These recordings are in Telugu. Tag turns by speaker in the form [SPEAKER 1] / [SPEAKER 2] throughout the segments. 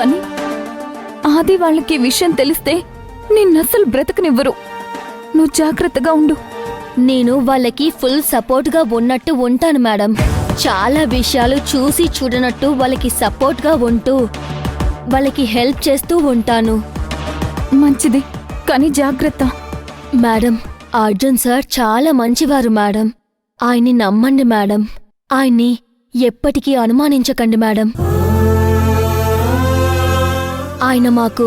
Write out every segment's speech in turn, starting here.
[SPEAKER 1] కానీ ఆది వాళ్ళకి ఈ విషయం తెలిస్తే నిన్నసలు బ్రతకనివ్వరు. నువ్వు జాగ్రత్తగా ఉండు.
[SPEAKER 2] నేను వాళ్ళకి ఫుల్ సపోర్ట్గా ఉన్నట్టు ఉంటాను మేడం. చాలా విషయాలు చూసి చూడనట్టు వాళ్ళకి సపోర్ట్గా ఉంటూ వాళ్ళకి హెల్ప్ చేస్తూ ఉంటాను.
[SPEAKER 1] మంచిది, కానీ జాగ్రత్త.
[SPEAKER 2] మేడం, అర్జున్ సార్ చాలా మంచివారు మేడం. ఆయన్ని నమ్మండి మేడం. ఆయన్ని ఎప్పటికీ అనుమానించకండి మేడం. ఆయన మాకు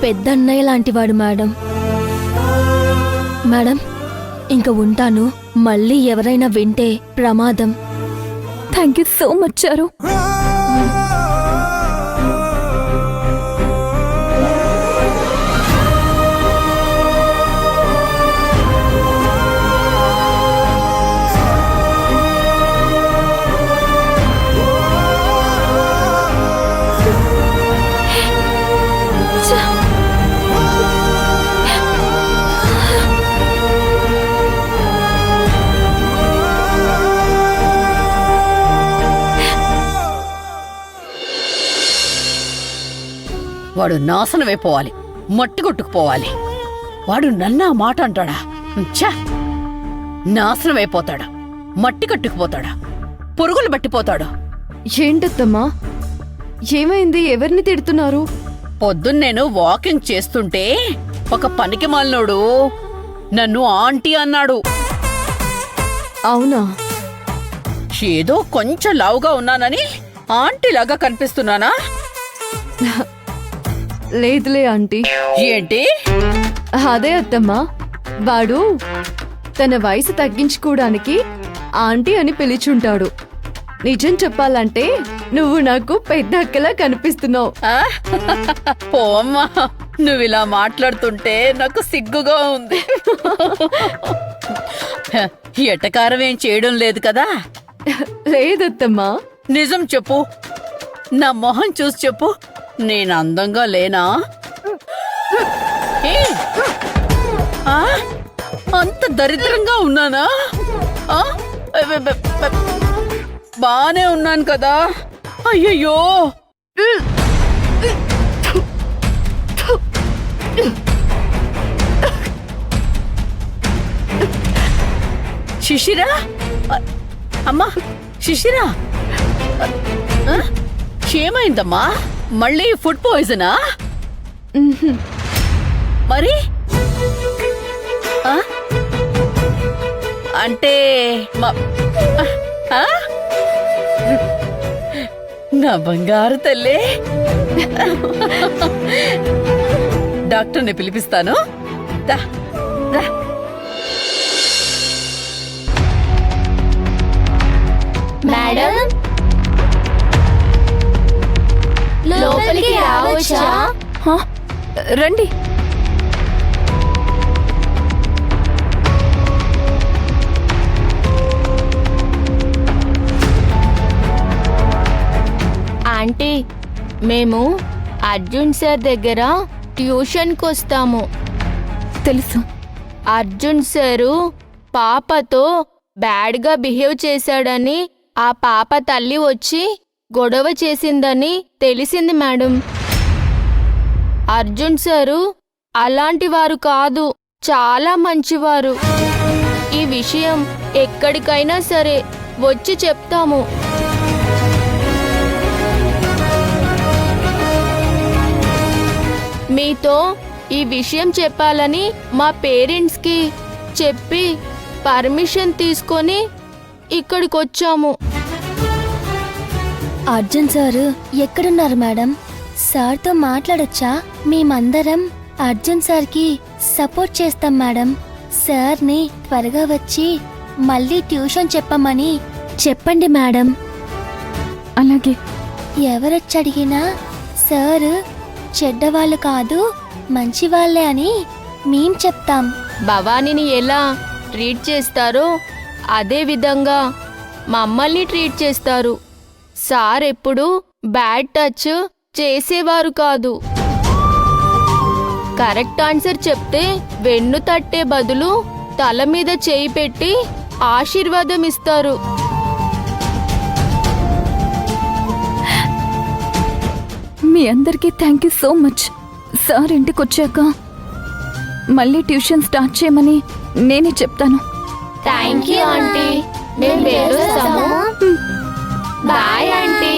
[SPEAKER 2] పెద్దన్నయ్య లాంటివాడు మేడం. మేడం, ఇంక ఉంటాను. మళ్ళీ ఎవరైనా వింటే ప్రమాదం.
[SPEAKER 1] థ్యాంక్ యూ సో మచ్ చారు.
[SPEAKER 3] వాడు నాశనమైపోవాలి, మట్టి కొట్టుకుపోవాలి. వాడు నన్నా మాట అంటాడా? ఛ! నాశనమైపోతాడా, మట్టి కట్టుకుపోతాడా, పురుగులు పట్టిపోతాడు.
[SPEAKER 4] ఏంటత్తమ్మా, ఏమైంది? ఎవరిని తిడుతున్నారు?
[SPEAKER 3] పొద్దున్నేను వాకింగ్ చేస్తుంటే ఒక పనికి మాలినోడు నన్ను ఆంటీ అన్నాడు.
[SPEAKER 4] అవునా?
[SPEAKER 3] ఏదో కొంచెం లావుగా ఉన్నానని ఆంటీలాగా కనిపిస్తున్నానా?
[SPEAKER 4] లేదులే ఆంటీ.
[SPEAKER 3] ఏంటి?
[SPEAKER 4] అదే అత్తమ్మా, వాడు తన వయసు తగ్గించుకోవడానికి ఆంటీ అని పిలిచుంటాడు. నిజం చెప్పాలంటే నువ్వు నాకు పెద్ద అక్కలా కనిపిస్తున్నావు.
[SPEAKER 3] పోమ్మా, నువ్విలా మాట్లాడుతుంటే నాకు సిగ్గుగా ఉంది. ఎటకారం ఏం చేయడం లేదు కదా?
[SPEAKER 4] లేదత్తమ్మా.
[SPEAKER 3] నిజం చెప్పు, నా మొహం చూసి చెప్పు, నేను అందంగా లేనా? అంత దరిద్రంగా ఉన్నానా? బానే ఉన్నాను కదా? అయ్యయ్యో, శిశిరా, అమ్మా శిశిరా, ఏమైందమ్మా? మళ్ళీ ఫుడ్ పాయిజనా? మరి అంటే నా బంగారు తల్లి, డాక్టర్ని పిలిపిస్తాను. దా, దా.
[SPEAKER 2] మేడం, లోపలికి రావచ్చా?
[SPEAKER 1] రండి.
[SPEAKER 2] ఆంటీ, మేము అర్జున్ సార్ దగ్గర ట్యూషన్కి వస్తాము.
[SPEAKER 1] తెలుసు.
[SPEAKER 2] అర్జున్ సారు పాపతో బ్యాడ్గా బిహేవ్ చేశాడని ఆ పాప తల్లి వచ్చి గొడవ చేసిందని తెలిసింది మేడం. అర్జున్ సారు అలాంటివారు కాదు, చాలా మంచివారు. ఈ విషయం ఎక్కడికైనా సరే వచ్చి చెప్తాము. మీతో ఈ విషయం చెప్పాలని మా పేరెంట్స్కి చెప్పి పర్మిషన్ తీసుకొని ఇక్కడికి వచ్చాము.
[SPEAKER 5] అర్జున్ సారు ఎక్కడున్నారు మేడం? సార్తో మాట్లాడొచ్చా? మేమందరం అర్జున్ సార్కి సపోర్ట్ చేస్తాం మేడం. సార్ని త్వరగా వచ్చి మళ్ళీ ట్యూషన్ చెప్పమని చెప్పండి మేడం.
[SPEAKER 1] అలాగే.
[SPEAKER 5] ఎవరొచ్చి అడిగినా సారు చెడ్డవాళ్ళు కాదు, మంచివాళ్లే అని మేం చెప్తాం.
[SPEAKER 2] భవానీని ఎలా ట్రీట్ చేస్తారో అదే విధంగా మమ్మల్ని ట్రీట్ చేస్తారు. సార్ ఎప్పుడు బ్యాడ్ టచ్ చేసేవారు కాదు. కరెక్ట్ ఆన్సర్ చెప్తే వెన్ను తట్టే బదులు తల మీద చేయి పెట్టి ఆశీర్వాదం ఇస్తారు.
[SPEAKER 1] మీ అందరికీ thank you so much. Sir ఇంటికి వచ్చాక మళ్ళీ ట్యూషన్ స్టార్ట్ చేయమని నేనే చెప్తాను.
[SPEAKER 5] Thank you aunty. మేము వెళ్ళొస్తాము. Bye aunty.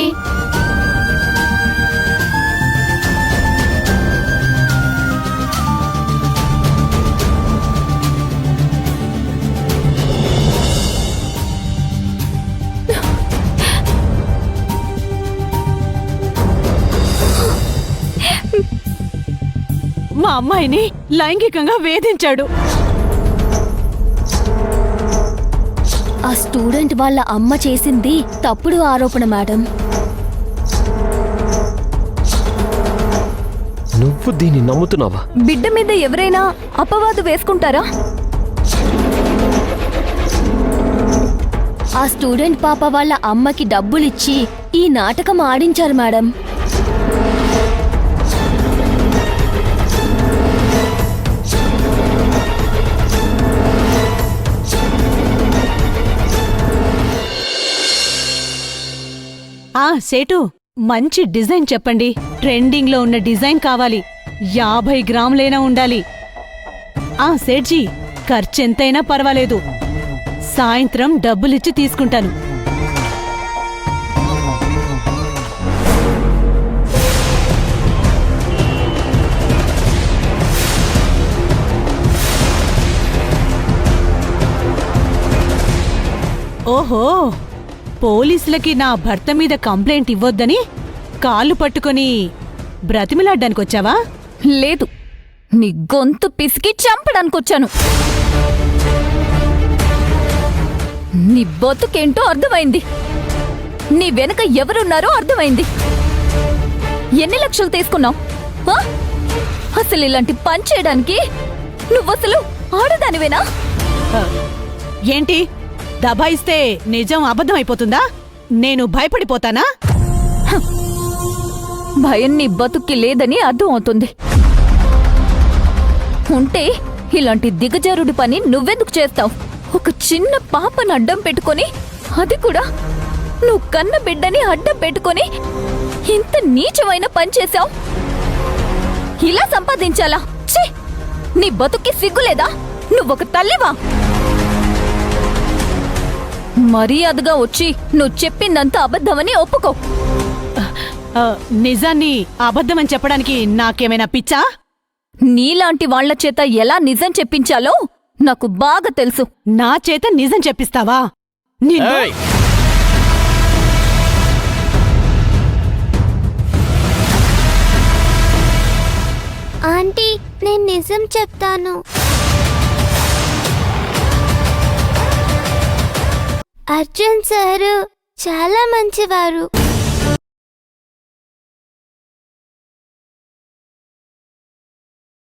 [SPEAKER 3] మా అమ్మాయిని లైంగికంగా వేధించాడు.
[SPEAKER 2] ఆ స్టూడెంట్ వాళ్ళ అమ్మ చేసింది తప్పుడు ఆరోపణ మేడం.
[SPEAKER 6] నువ్వు దీన్ని నమ్ముతున్నావా?
[SPEAKER 1] బిడ్డ మీద ఎవరైనా అపవాదు వేసుకుంటారా?
[SPEAKER 2] ఆ స్టూడెంట్ పాప వాళ్ళ అమ్మకి డబ్బులిచ్చి ఈ నాటకం ఆడించారు మేడం.
[SPEAKER 7] సేటు, మంచి డిజైన్ చెప్పండి. ట్రెండింగ్ లో ఉన్న డిజైన్ కావాలి. 50 గ్రాములైనా ఉండాలి. సేట్జీ, ఖర్చెంతైనా పర్వాలేదు. సాయంత్రం డబ్బులిచ్చి తీసుకుంటాను. ఓహో, పోలీసులకి నా భర్త మీద కంప్లైంట్ ఇవ్వొద్దని కాళ్ళు పట్టుకొని బ్రతిమిలాడ్డానికొచ్చావా?
[SPEAKER 1] లేదు, నీ గొంతు పిసికి చంపడానికొచ్చాను. నీ బతుకేంటో అర్థమైంది. నీ వెనక ఎవరున్నారో అర్థమైంది. ఎన్ని లక్షలు తీసుకున్నావు? అసలు ఇలాంటి పని చేయడానికి నువ్వసలు ఆడదానివేనా?
[SPEAKER 7] ఏంటి, దబాయిస్తే నిజం అబద్ధం అయిపోతుందా? నేను భయపడిపోతానా?
[SPEAKER 1] భయం నీ బతుక్కి లేదని అర్థం అవుతుంది. ఉంటే ఇలాంటి దిగజారుడి పని నువ్వెందుకు చేస్తావు? ఒక చిన్న పాపను అడ్డం పెట్టుకొని, అది కూడా నువ్వు కన్న బిడ్డని అడ్డం పెట్టుకొని ఇంత నీచమైన పని చేశావు. ఇలా సంపాదించాలా? ఛీ! నీ బతుక్కి సిగ్గులేదా? నువ్వొక తల్లివా? మర్యాదగా వచ్చి నువ్వు చెప్పిందంతా అబద్ధమని ఒప్పుకో.
[SPEAKER 7] నిజాన్ని అబద్ధమని చెప్పడానికి నాకేమైనా పిచ్చా?
[SPEAKER 1] నీలాంటి వాళ్ల చేత ఎలా నిజం చెప్పించాలో నాకు బాగా తెలుసు.
[SPEAKER 7] నా చేత నిజం చెప్పిస్తావా?
[SPEAKER 6] ఏయ్!
[SPEAKER 5] ఆంటీ, నేను నిజం చెప్తాను. అర్జున్ సారు చాలా మంచివారు.